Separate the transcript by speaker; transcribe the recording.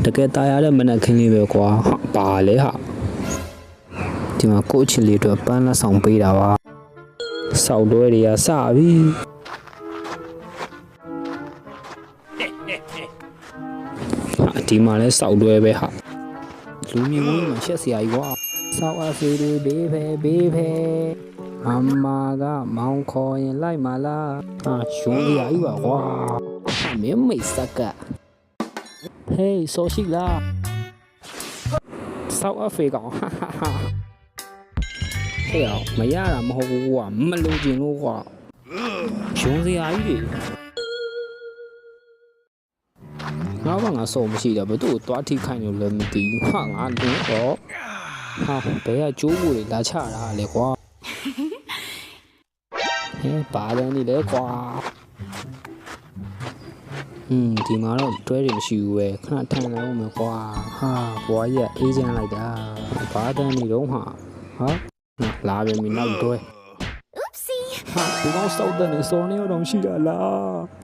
Speaker 1: တကယ်ตายရတဲ့မနက်ခင်းလေးပဲကွာဟာပါလေဟာဒီမှာကိုယ့်ချစ်လေးတို့ပန်းလက်ဆောင်ပေးတာပါစောက်တွဲတွေကစပြီဒီမှာလဲစောက်တွဲပဲဟာလူမြင်မှုမှာရှက်စရာကြီးကွာစောက်အဖေတွေဘေးဖဲမမကမောင်ခေါ်ရင်လိုက်မလားရှုံးစရာကြီးပါကွာမင်းမိတ်ဆက်ကဟေးဆိုရှိလားစောက်အဖေကောင်ဟာဟဲ့အောင်မရတာမဟုတ်ဘူးကွာမလို့ကျင်လို့ကွာရှုံးစရာကြီးတွေငါကစောမရှိတာဘယ်သူ့ကိုတွားထိခိုင်းလို့လည်းမသိဘူးဟာငါတော့ဘယ်ကကျိုးဖို့လာချတာလဲကွာဟဲ့ပါတယ်နေလေကွာဒီမှာတော့တွဲတွေမရှိဘူးပဲခဏထိုင်လိုက်အောင်မယ်ကွာဟာဘွားကြီးအေးချမ်းလိုက်တာဘာတန်းနေတော့ဟာလာပြီမင်းနောက်တွဲ Oopsie ဒီကောင်စောက်တဲ့နေစောနေတော့ရှိတာလား